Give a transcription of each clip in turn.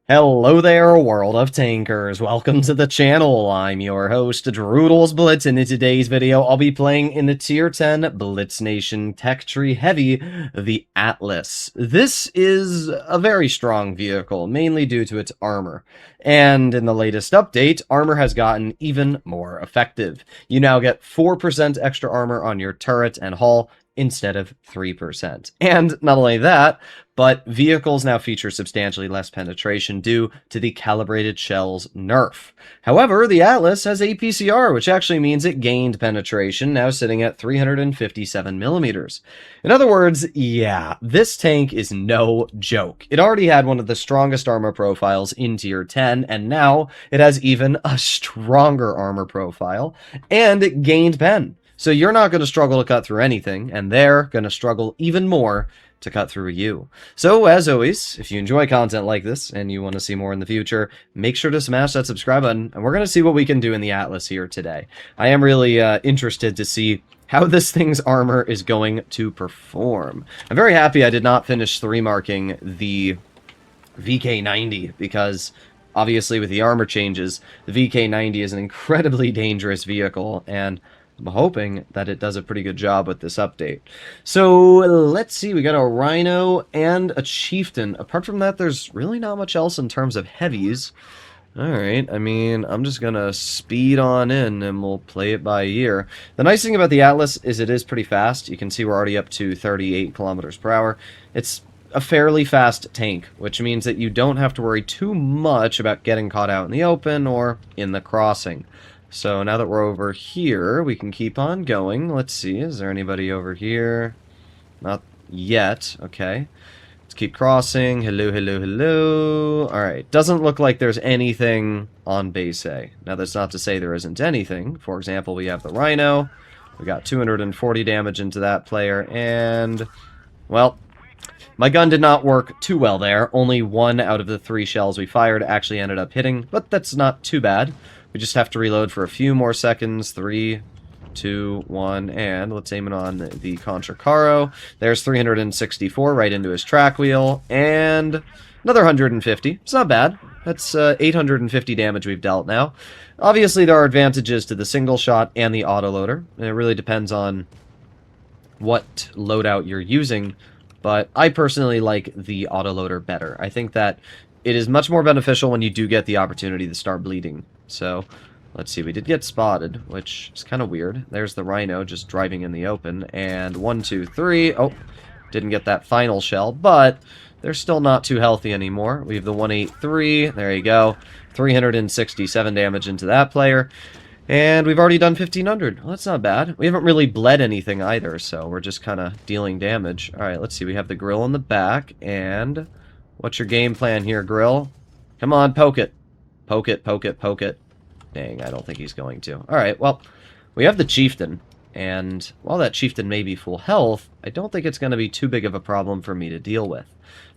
Hello there, world of tankers. Welcome to the channel. I'm your host, Droodles Blitz, and in today's video, I'll be playing in the Tier 10 Blitz Nation Tech Tree Heavy, the Atlas. This is a very strong vehicle, mainly due to its armor. And in the latest update, armor has gotten even more effective. You now get 4% extra armor on your turret and hull, instead of 3%. And not only that, but vehicles now feature substantially less penetration due to the calibrated shell's nerf. However, the Atlas has APCR, which actually means it gained penetration, now sitting at 357 millimeters. In other words, yeah, this tank is no joke. It already had one of the strongest armor profiles in Tier 10, and now it has even a stronger armor profile, and it gained pen. So you're not going to struggle to cut through anything, and they're going to struggle even more to cut through you. So, as always, if you enjoy content like this and you want to see more in the future, make sure to smash that subscribe button, and we're going to see what we can do in the Atlas here today. I am really interested to see how this thing's armor is going to perform. I'm very happy I did not finish 3-marking the VK90, because obviously with the armor changes, the VK90 is an incredibly dangerous vehicle, and I'm hoping that it does a pretty good job with this update. So, let's see, we got a Rhino and a Chieftain. Apart from that, there's really not much else in terms of heavies. Alright, I mean, I'm just gonna speed on in and we'll play it by ear. The nice thing about the Atlas is it is pretty fast. You can see we're already up to 38 kilometers per hour. It's a fairly fast tank, which means that you don't have to worry too much about getting caught out in the open or in the crossing. So now that we're over here, we can keep on going. Let's see, is there anybody over here? Not yet. Okay. Let's keep crossing. Hello, hello, hello. Alright, doesn't look like there's anything on base A. Now that's not to say there isn't anything. For example, we have the Rhino. We got 240 damage into that player, and, well, my gun did not work too well there. Only 1 out of the 3 shells we fired actually ended up hitting, but that's not too bad. We just have to reload for a few more seconds. 3, 2, 1, and let's aim it on the Contra Caro. There's 364 right into his track wheel, and another 150. It's not bad. That's 850 damage we've dealt now. Obviously, there are advantages to the single shot and the autoloader, and it really depends on what loadout you're using, but I personally like the autoloader better. I think that it is much more beneficial when you do get the opportunity to start bleeding. So, let's see, we did get spotted, which is kind of weird. There's the Rhino just driving in the open, and 1, 2, 3. Oh, didn't get that final shell, but they're still not too healthy anymore. We have the 183, there you go. 367 damage into that player. And we've already done 1,500. Well, that's not bad. We haven't really bled anything either, so we're just kind of dealing damage. Alright, let's see, we have the grill in the back, and what's your game plan here, grill? Come on, poke it. Poke it, poke it, poke it. Dang, I don't think he's going to. Alright, well, we have the Chieftain, and while that Chieftain may be full health, I don't think it's going to be too big of a problem for me to deal with,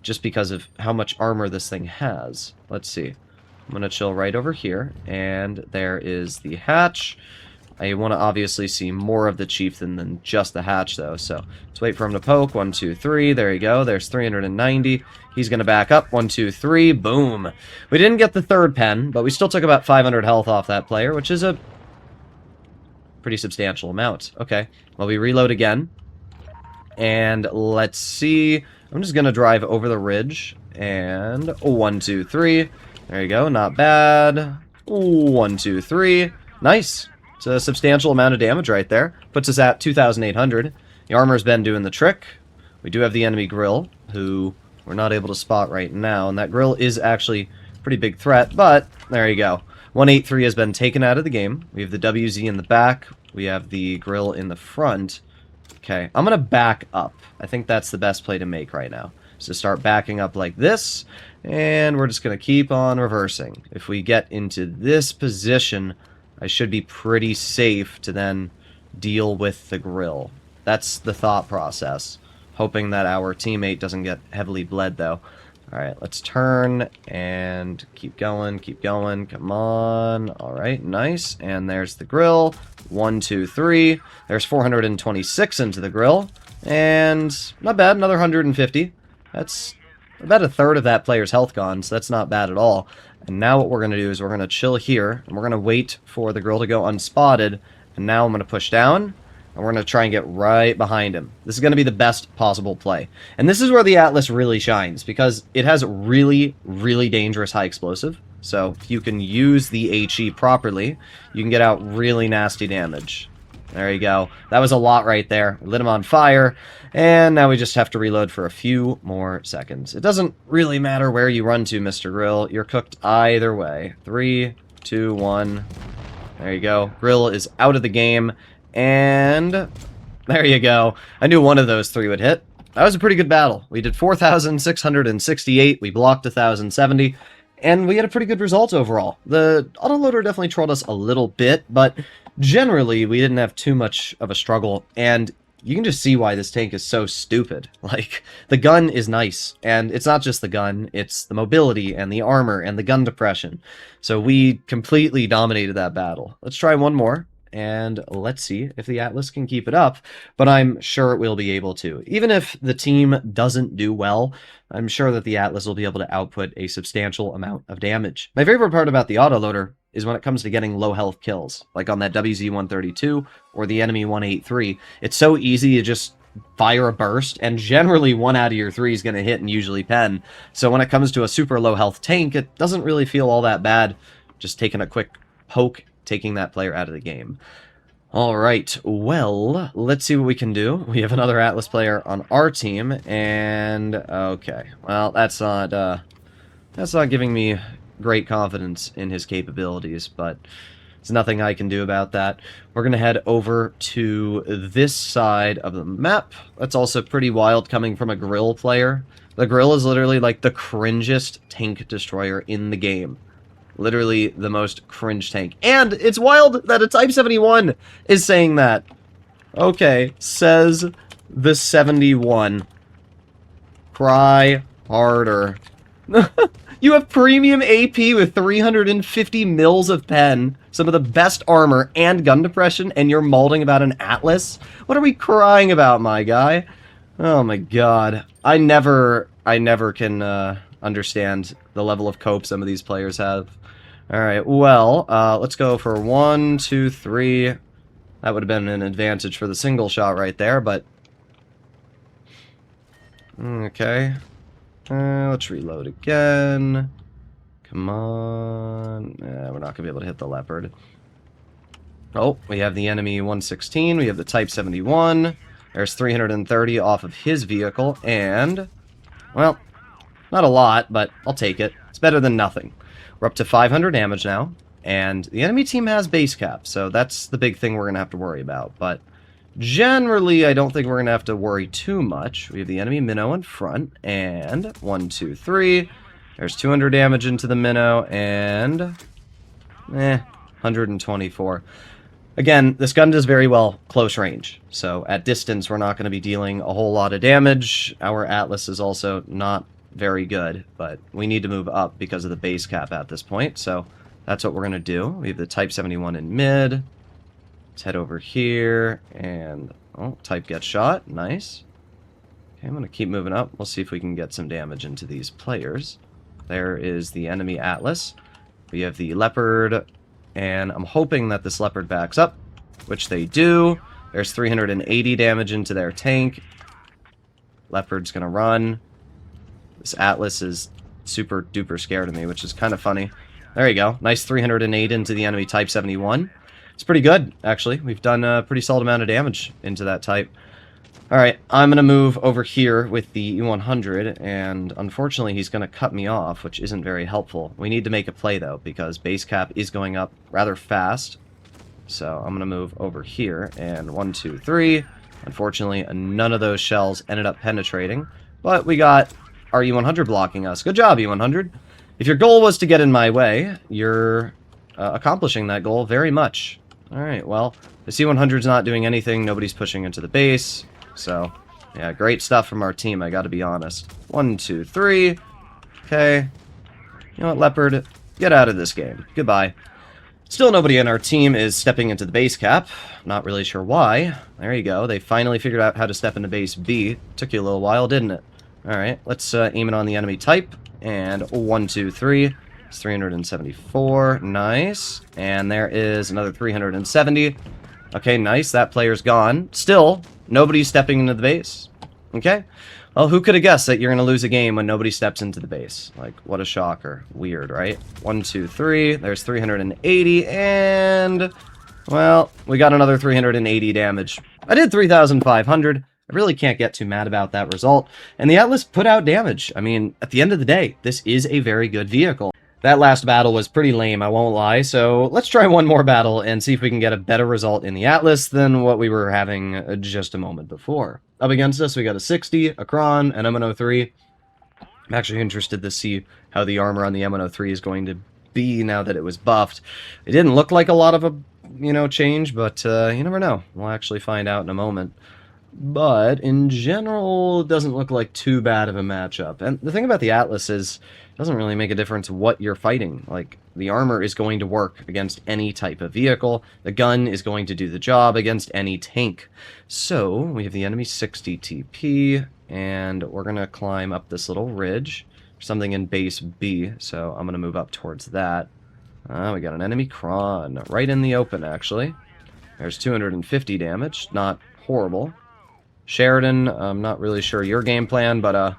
just because of how much armor this thing has. Let's see. I'm going to chill right over here, and there is the hatch. I want to obviously see more of the Chieftain than just the hatch, though, so let's wait for him to poke. 1, 2, 3, there you go. There's 390. He's going to back up. 1, 2, 3, boom. We didn't get the third pen, but we still took about 500 health off that player, which is a pretty substantial amount. Okay, well, we reload again, and let's see. I'm just going to drive over the ridge, and 1, 2, 3. There you go, not bad. 1, 2, 3. Nice. It's a substantial amount of damage right there. Puts us at 2,800. The armor's been doing the trick. We do have the enemy grill, who we're not able to spot right now, and that grill is actually a pretty big threat, but there you go. 183 has been taken out of the game. We have the WZ in the back. We have the grill in the front. Okay, I'm going to back up. I think that's the best play to make right now. So start backing up like this, and we're just going to keep on reversing. If we get into this position, I should be pretty safe to then deal with the grill. That's the thought process. Hoping that our teammate doesn't get heavily bled, though. Alright, let's turn and keep going, come on. Alright, nice. And there's the grill. 1, 2, 3. There's 426 into the grill. And not bad, another 150. That's About a third of that player's health gone, so that's not bad at all. And now what we're going to do is we're going to chill here, and we're going to wait for the Grill to go unspotted. And now I'm going to push down, and we're going to try and get right behind him. This is going to be the best possible play. And this is where the Atlas really shines, because it has really, really dangerous high explosive. So if you can use the HE properly, you can get out really nasty damage. There you go. That was a lot right there. We lit him on fire, and now we just have to reload for a few more seconds. It doesn't really matter where you run to, Mr. Grill. You're cooked either way. 3, 2, 1. There you go. Grill is out of the game, and there you go. I knew one of those three would hit. That was a pretty good battle. We did 4,668. We blocked 1,070. And we had a pretty good result overall. The autoloader definitely trolled us a little bit, but generally we didn't have too much of a struggle. And you can just see why this tank is so stupid. Like, the gun is nice, and it's not just the gun, it's the mobility and the armor and the gun depression. So we completely dominated that battle. Let's try one more, and let's see if the Atlas can keep it up, but I'm sure it will be able to. Even if the team doesn't do well, I'm sure that the Atlas will be able to output a substantial amount of damage. My favorite part about the autoloader is when it comes to getting low health kills, like on that WZ-132 or the enemy 183. It's so easy to just fire a burst, and generally 1 out of your 3 is going to hit and usually pen. So when it comes to a super low health tank, it doesn't really feel all that bad just taking a quick poke, taking that player out of the game. Alright, well, let's see what we can do. We have another Atlas player on our team, and okay, well, that's not giving me great confidence in his capabilities, but there's nothing I can do about that. We're going to head over to this side of the map. That's also pretty wild coming from a Grill player. The Grill is literally like the cringest tank destroyer in the game. Literally the most cringe tank. And it's wild that a Type 71 is saying that. Okay, says the 71. Cry harder. You have premium AP with 350 mils of pen, some of the best armor and gun depression, and you're malding about an Atlas? What are we crying about, my guy? Oh my god. I never can understand the level of cope some of these players have. Alright, well, let's go for 1, 2, 3. That would have been an advantage for the single shot right there, but... okay. Let's reload again. Come on. We're not going to be able to hit the Leopard. Oh, we have the enemy 116. We have the Type 71. There's 330 off of his vehicle, and... well, not a lot, but I'll take it. It's better than nothing. We're up to 500 damage now, and the enemy team has base cap, so that's the big thing we're going to have to worry about. But generally, I don't think we're going to have to worry too much. We have the enemy minnow in front, and 1, 2, 3. There's 200 damage into the minnow, and 124. Again, this gun does very well close range, so at distance we're not going to be dealing a whole lot of damage. Our Atlas is also not very good, but we need to move up because of the base cap at this point, so that's what we're going to do. We have the Type 71 in mid. Let's head over here, and oh, Type gets shot. Nice. Okay, I'm going to keep moving up. We'll see if we can get some damage into these players. There is the enemy Atlas. We have the Leopard, and I'm hoping that this Leopard backs up, which they do. There's 380 damage into their tank. Leopard's going to run. This Atlas is super duper scared of me, which is kind of funny. There you go. Nice 308 into the enemy Type 71. It's pretty good, actually. We've done a pretty solid amount of damage into that type. Alright, I'm going to move over here with the E100, and unfortunately he's going to cut me off, which isn't very helpful. We need to make a play, though, because base cap is going up rather fast. So I'm going to move over here, and 1, 2, 3. Unfortunately, none of those shells ended up penetrating, but we got our E100 blocking us. Good job, E100. If your goal was to get in my way, you're accomplishing that goal very much. Alright, well, the C100's not doing anything. Nobody's pushing into the base. So, yeah, great stuff from our team, I gotta be honest. 1, 2, 3. Okay. You know what, Leopard? Get out of this game. Goodbye. Still nobody in our team is stepping into the base cap. Not really sure why. There you go. They finally figured out how to step into base B. Took you a little while, didn't it? Alright, let's aim it on the enemy type. And 1, 2, 3. It's 374. Nice. And there is another 370. Okay, nice. That player's gone. Still, nobody's stepping into the base. Okay. Well, who could have guessed that you're going to lose a game when nobody steps into the base? Like, what a shocker. Weird, right? 1, 2, 3. There's 380. And, well, we got another 380 damage. I did 3,500. I really can't get too mad about that result. And the Atlas put out damage. I mean, at the end of the day, this is a very good vehicle. That last battle was pretty lame, I won't lie, so let's try one more battle and see if we can get a better result in the Atlas than what we were having just a moment before. Up against us, we got a 60, a Kron, an M103. I'm actually interested to see how the armor on the M103 is going to be now that it was buffed. It didn't look like a lot of a, change, but you never know. We'll actually find out in a moment. But in general, it doesn't look like too bad of a matchup. And the thing about the Atlas is, it doesn't really make a difference what you're fighting. Like, the armor is going to work against any type of vehicle. The gun is going to do the job against any tank. So, we have the enemy 60 TP, and we're going to climb up this little ridge. Something in base B, so I'm going to move up towards that. We got an enemy Kron, right in the open, actually. There's 250 damage, not horrible. Sheridan, I'm not really sure your game plan, but,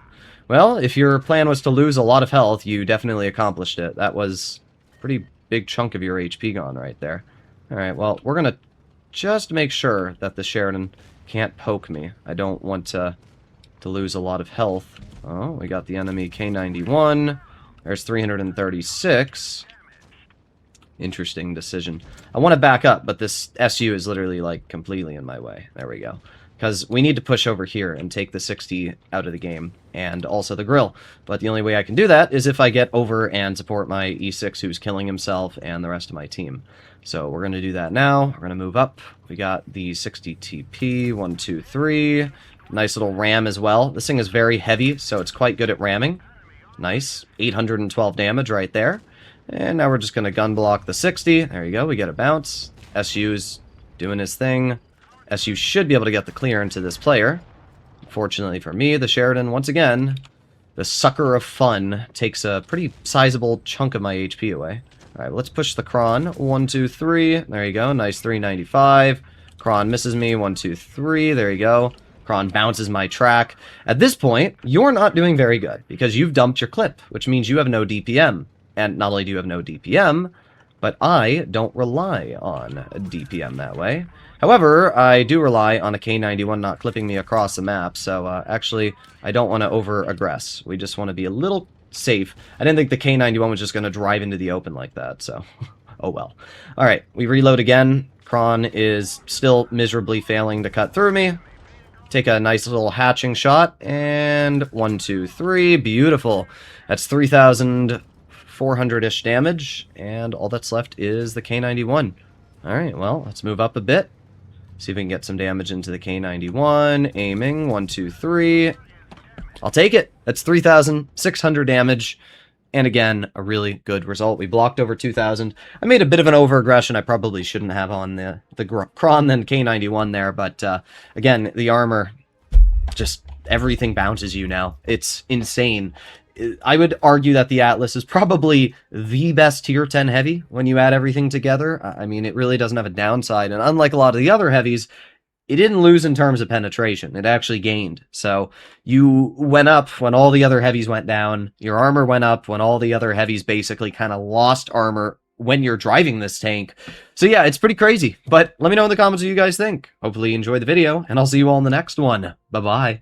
well, if your plan was to lose a lot of health, you definitely accomplished it. That was a pretty big chunk of your HP gone right there. Alright, well, we're gonna just make sure that the Sheridan can't poke me. I don't want to lose a lot of health. Oh, we got the enemy K91. There's 336. Interesting decision. I want to back up, but this SU is literally, like, completely in my way. There we go. Because we need to push over here and take the 60 out of the game, and also the grill. But the only way I can do that is if I get over and support my E6 who's killing himself and the rest of my team. So we're going to do that now. We're going to move up. We got the 60 TP, 1, 2, 3. Nice little ram as well. This thing is very heavy, so it's quite good at ramming. Nice. 812 damage right there. And now we're just going to gun block the 60. There you go. We get a bounce. SU's doing his thing. SU should be able to get the clear into this player. Fortunately for me, the Sheridan, once again, the sucker of fun, takes a pretty sizable chunk of my HP away. Alright, let's push the Kron. 1, 2, 3. There you go. Nice 395. Kron misses me. 1, 2, 3. There you go. Kron bounces my track. At this point, you're not doing very good, because you've dumped your clip, which means you have no DPM. And not only do you have no DPM, but I don't rely on DPM that way. However, I do rely on a K91 not clipping me across the map, so actually, I don't want to over-aggress. We just want to be a little safe. I didn't think the K91 was just going to drive into the open like that, so oh well. Alright, we reload again. Kron is still miserably failing to cut through me. Take a nice little hatching shot, and 1, 2, 3. Beautiful. That's 3,400-ish damage, and all that's left is the K91. Alright, well, let's move up a bit. See if we can get some damage into the K91. Aiming. 1, 2, 3. I'll take it. That's 3,600 damage. And again, a really good result. We blocked over 2,000. I made a bit of an over-aggression. I probably shouldn't have on the Kron than K91 there. But again, the armor, just everything bounces you now. It's insane. I would argue that the Atlas is probably the best tier 10 heavy when you add everything together. I mean, it really doesn't have a downside, and unlike a lot of the other heavies, it didn't lose in terms of penetration. It actually gained. So you went up when all the other heavies went down. Your armor went up when all the other heavies basically kind of lost armor when you're driving this tank. So yeah, it's pretty crazy. But let me know in the comments what you guys think. Hopefully you enjoyed the video, and I'll see you all in the next one. Bye-bye.